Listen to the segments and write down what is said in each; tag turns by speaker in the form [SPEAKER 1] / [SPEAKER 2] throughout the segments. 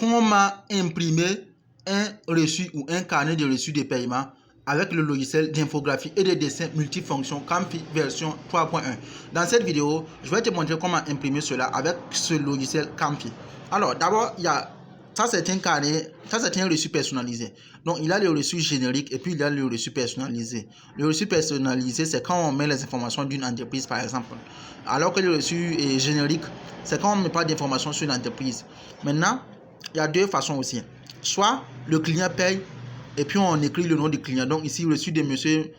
[SPEAKER 1] comment imprimer un reçu ou un carnet de reçu de paiement avec le logiciel d'infographie et de dessin multifonction Camphy version 3.1. Dans cette vidéo, je vais te montrer comment imprimer cela avec ce logiciel Camphy. Alors, d'abord, ça c'est un carnet, ça c'est un reçu personnalisé. Donc, il a le reçu générique et puis il a le reçu personnalisé. Le reçu personnalisé, c'est quand on met les informations d'une entreprise, par exemple. Alors que le reçu est générique, c'est quand on ne met pas d'informations sur l'entreprise. Maintenant, il y a deux façons aussi. Soit le client paye et puis on écrit le nom du client. Donc ici, reçu de monsieur,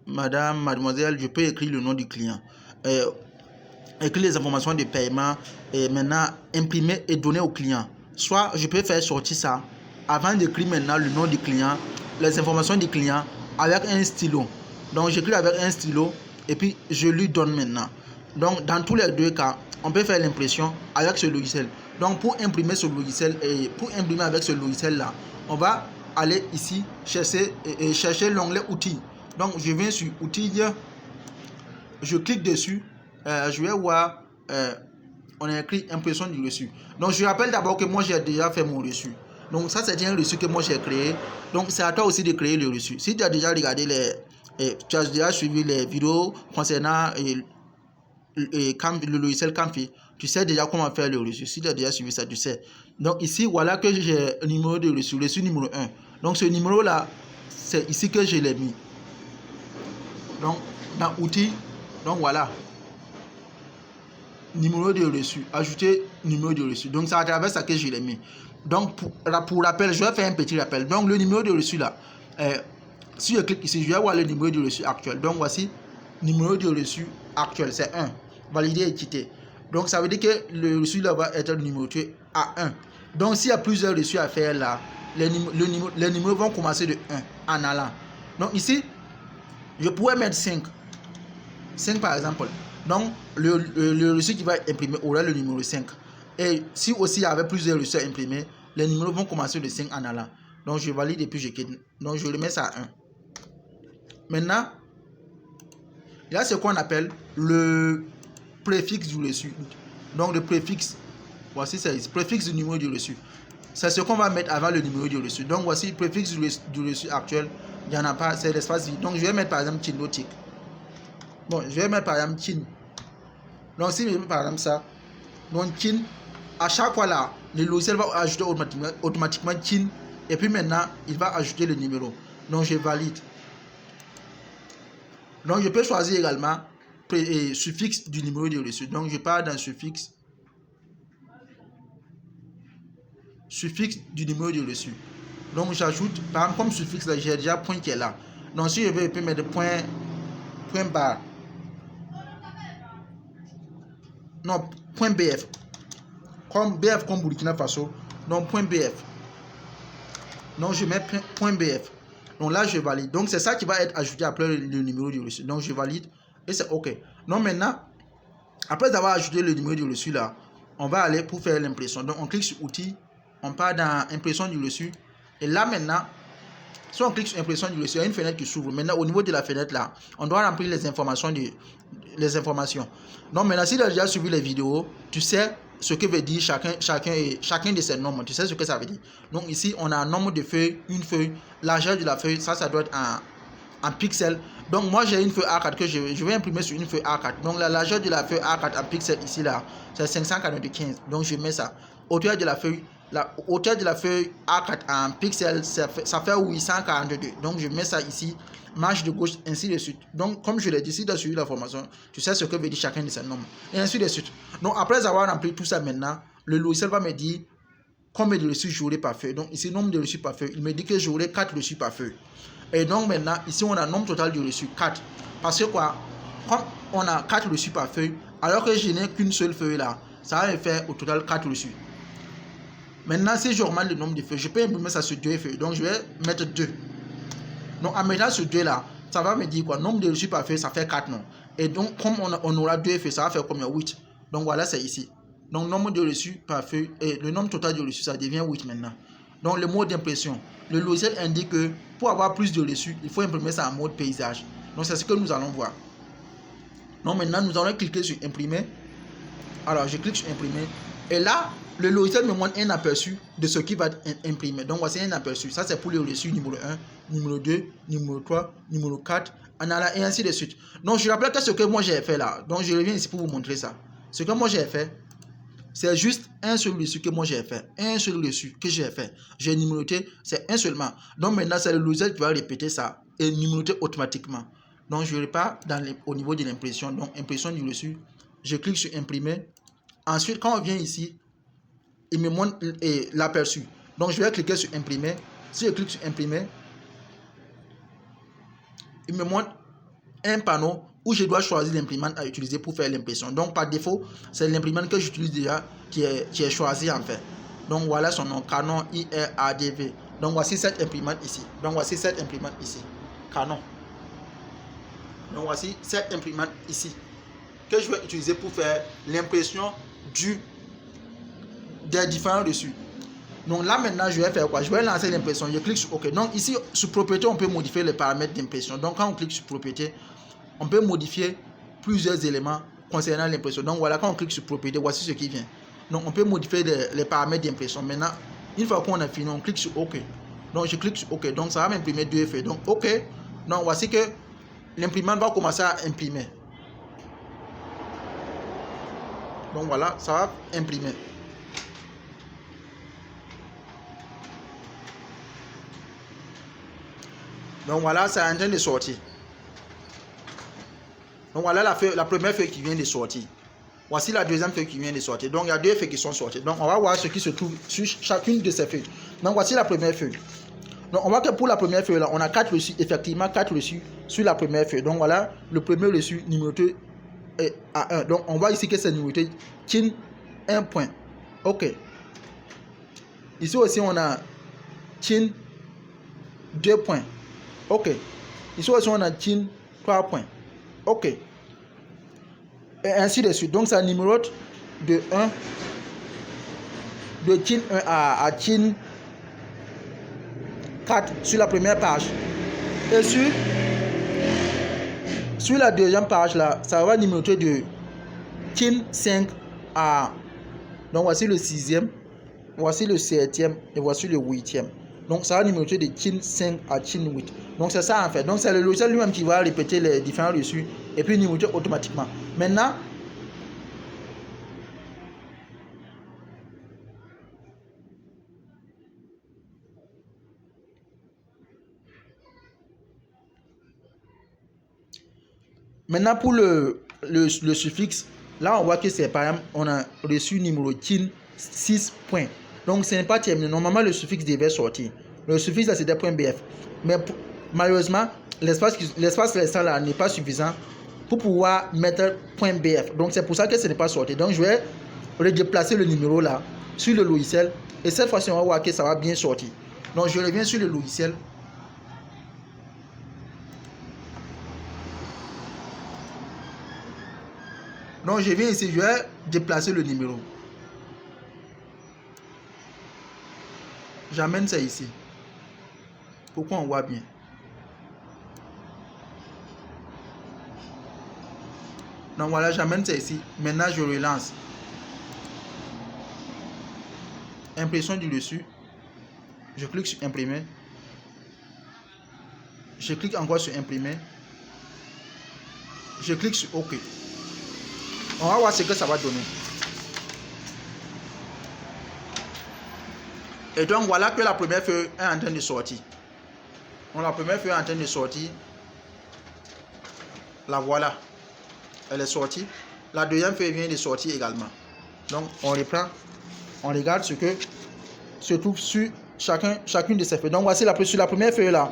[SPEAKER 1] madame, mademoiselle, je peux écrire le nom du client. Écrire les informations de paiement et maintenant imprimer et donner au client. Soit je peux faire sortir ça avant d'écrire maintenant le nom du client, les informations du client avec un stylo. Donc j'écris avec un stylo et puis je lui donne maintenant. Donc dans tous les deux cas, on peut faire l'impression avec ce logiciel. Donc pour imprimer ce logiciel et pour imprimer avec ce logiciel là, on va aller ici chercher l'onglet outils. Donc je viens sur outils, je clique dessus, je vais voir on a écrit impression du reçu. Donc je rappelle d'abord que moi j'ai déjà fait mon reçu. Donc ça c'est un reçu que moi j'ai créé. Donc c'est à toi aussi de créer le reçu. Si tu as déjà regardé tu as déjà suivi les vidéos concernant le logiciel Camphy, tu sais déjà comment faire le reçu. Si tu as déjà suivi ça, tu sais. Donc ici, voilà que j'ai le numéro de reçu numéro 1. Donc ce numéro là, c'est ici que je l'ai mis. Donc dans outils, donc voilà. Numéro de reçu, ajouter numéro de reçu. Donc c'est à travers ça que je l'ai mis. Donc pour rappel, je vais faire un petit rappel. Donc le numéro de reçu là, si je clique ici, je vais voir le numéro de reçu actuel. Donc voici numéro de reçu actuel, c'est 1. Valider et quitter. Donc ça veut dire que le reçu là va être numéroté à 1. Donc s'il y a plusieurs reçus à faire là, les numéros vont commencer de 1 en allant. Donc ici, je pourrais mettre 5. 5 par exemple. Donc le reçu qui va imprimer aura le numéro 5. Et si aussi il y avait plusieurs reçus à imprimer, les numéros vont commencer de 5 en allant. Donc je valide et puis je quitte. Donc je le mets ça à 1. Maintenant, là c'est ce qu'on appelle le préfixe du reçu. Donc le préfixe, voici c'est ici, préfixe du numéro du reçu. C'est ce qu'on va mettre avant le numéro du reçu. Donc voici le préfixe du reçu actuel. Il n'y en a pas, c'est l'espace vide. Donc je vais mettre par exemple Chinotique. Bon, je vais mettre par exemple Chin. Donc si je mets par exemple ça, donc Chin, à chaque fois là, le logiciel va ajouter automatiquement Chin. Et puis maintenant, il va ajouter le numéro. Donc je valide. Donc je peux choisir également suffixe du numéro de reçu. Donc je pars dans suffixe du numéro de reçu. Donc j'ajoute, par exemple comme suffixe là, j'ai déjà point qui est là. Donc si je veux, je peux mettre point barre. Non, point BF. Comme BF comme Burkina Faso. Donc point BF. Donc je mets point BF. Donc là je valide. Donc c'est ça qui va être ajouté après le numéro du reçu. Donc je valide et c'est OK. Donc maintenant, après avoir ajouté le numéro du reçu là, on va aller pour faire l'impression. Donc on clique sur outils, on part dans impression du reçu. Et là maintenant, si on clique sur impression du reçu, il y a une fenêtre qui s'ouvre. Maintenant au niveau de la fenêtre là, on doit remplir les informations. Donc maintenant, si tu as déjà suivi les vidéos, tu sais ce que veut dire chacun de ces nombres. Tu sais ce que ça veut dire. Donc ici, on a un nombre de feuilles, une feuille. Largeur de la feuille, ça doit être en pixels. Donc moi, j'ai une feuille A4 que je vais imprimer sur une feuille A4. Donc la largeur de la feuille A4 en pixels ici, là, c'est 595. Donc je mets ça. Hauteur de la feuille, A4 en pixels, ça fait 842. Donc je mets ça ici. Marche de gauche, ainsi de suite. Donc, comme je l'ai dit, si tu as suivi la formation, tu sais ce que veut dire chacun de ces nombres. Et ainsi de suite. Donc, après avoir rempli tout ça maintenant, le logiciel va me dire combien de reçus j'aurai par feuille. Donc, ici, nombre de reçus par feuille. Il me dit que j'aurai 4 reçus par feuille. Et donc, maintenant, ici, on a nombre total de reçus, 4. Parce que quoi? Comme on a 4 reçus par feuille, alors que je n'ai qu'une seule feuille là, ça va me faire au total 4 reçus. Maintenant, si je augmente le nombre de feuilles, je peux imprimer ça sur 2 feuilles. Donc, je vais mettre 2. Donc en mettant ce 2 là, ça va me dire quoi? Nombre de reçus par feuille, ça fait 4 non. Et donc comme on aura 2 feuilles, ça va faire combien? 8. Donc voilà, c'est ici. Donc nombre de reçus par feuille, et le nombre total de reçus, ça devient 8 maintenant. Donc le mode d'impression, le logiciel indique que pour avoir plus de reçus, il faut imprimer ça en mode paysage. Donc c'est ce que nous allons voir. Donc maintenant, nous allons cliquer sur imprimer. Alors je clique sur imprimer. Et là, le logiciel me montre un aperçu de ce qui va être imprimé. Donc voici un aperçu. Ça c'est pour le reçu numéro 1, numéro 2, numéro 3, numéro 4, et ainsi de suite. Donc je rappelle que ce que moi j'ai fait là, donc je reviens ici pour vous montrer ça. Ce que moi j'ai fait, c'est juste un seul reçu que moi j'ai fait. Un seul reçu que j'ai fait. J'ai numéroté, c'est un seulement. Donc maintenant c'est le logiciel qui va répéter ça et numéroter automatiquement. Donc je repars au niveau de l'impression. Donc impression du reçu. Je clique sur imprimer. Ensuite quand on vient ici, il me montre l'aperçu. Donc je vais cliquer sur imprimer. Si je clique sur imprimer, il me montre un panneau où je dois choisir l'imprimante à utiliser pour faire l'impression. Donc par défaut, c'est l'imprimante que j'utilise déjà qui est choisi en fait. Donc voilà son nom, Canon IRADV. Donc voici cette imprimante ici. Donc voici cette imprimante ici, Canon. Donc voici cette imprimante ici que je vais utiliser pour faire l'impression des différents reçus. Donc là maintenant je vais faire quoi? Je vais lancer l'impression, je clique sur OK. Donc ici sur propriété on peut modifier les paramètres d'impression. Donc quand on clique sur propriété, on peut modifier plusieurs éléments concernant l'impression. Donc voilà, quand on clique sur propriété, voici ce qui vient. Donc on peut modifier les paramètres d'impression. Maintenant, une fois qu'on a fini, on clique sur OK. Donc je clique sur OK. Donc ça va m'imprimer deux effets. Donc OK. Donc voici que l'imprimante va commencer à imprimer. Donc voilà, ça va imprimer. Donc voilà, c'est en train de sortir. Donc voilà la première feuille qui vient de sortir. Voici la deuxième feuille qui vient de sortir. Donc il y a deux feuilles qui sont sorties. Donc on va voir ce qui se trouve sur chacune de ces feuilles. Donc voici la première feuille. Donc on voit que pour la première feuille là, on a 4 reçus, effectivement 4 reçus sur la première feuille. Donc voilà, le premier reçu numéroté est à 1. Donc on voit ici que c'est numéroté TIN 1 point. OK. Ici aussi on a TIN 2 points. OK. Ici aussi on a TIN 3 points. OK. Et ainsi de suite. Donc ça numérote de 1 de TIN 1 à TIN 4 sur la première page. Et sur la deuxième page là, ça va numéroter de TIN 5 à... Donc voici le 6e, voici le 7e et voici le 8e. Donc ça va numéroter de TIN 5 à TIN 8. Donc c'est ça en fait. Donc c'est le logiciel lui-même qui va répéter les différents reçus et puis numéroter automatiquement. Maintenant, pour le suffixe, là on voit que c'est par exemple, on a reçu numéro TIN 6 points. Donc ce n'est pas terminé. Normalement le suffixe devait sortir. Le suffixe là c'était .bf. Mais malheureusement, l'espace restant là n'est pas suffisant pour pouvoir mettre .bf. Donc c'est pour ça que ce n'est pas sorti. Donc je vais redéplacer le numéro là sur le logiciel. Et cette fois-ci on va voir que ça va bien sortir. Donc je reviens sur le logiciel. Donc je viens ici, je vais déplacer le numéro. J'amène ça ici. Pourquoi on voit bien? Donc voilà, j'amène ça ici. Maintenant je relance. Impression du dessus. Je clique sur imprimer. Je clique encore sur imprimer. Je clique sur OK. On va voir ce que ça va donner. Et donc voilà que la première feuille est en train de sortir. Donc la première feuille est en train de sortir. La voilà. Elle est sortie. La deuxième feuille vient de sortir également. Donc on reprend. On regarde ce que se trouve sur chacune de ces feuilles. Donc voici sur la première feuille là.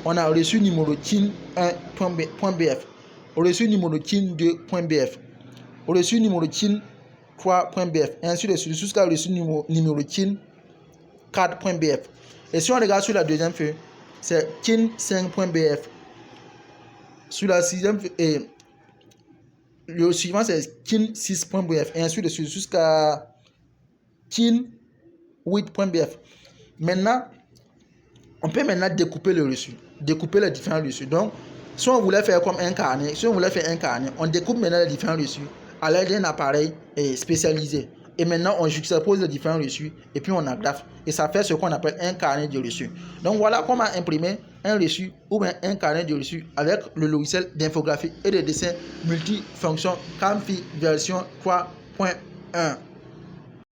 [SPEAKER 1] On a reçu numéro TIN 1.bf. Reçu numéro TIN 2.bf. Reçu numéro TIN 3.bf. Et ainsi de suite jusqu'à reçu numéro TIN 4.bf. Et si on regarde sur la deuxième feuille, c'est TIN 5.bf. Sur la sixième feuille, le suivant c'est TIN 6.bf. Et ainsi de suite jusqu'à TIN 8.bf. Maintenant, on peut maintenant découper le reçu, découper les différents reçus. Donc, si on voulait faire comme un carnet, on découpe maintenant les différents reçus à l'aide d'un appareil spécialisé. Et maintenant, on juxtapose les différents reçus et puis on aggrafe. Et ça fait ce qu'on appelle un carnet de reçus. Donc voilà comment imprimer un reçu ou bien un carnet de reçus avec le logiciel d'infographie et de dessin multifonction Canfi version 3.1.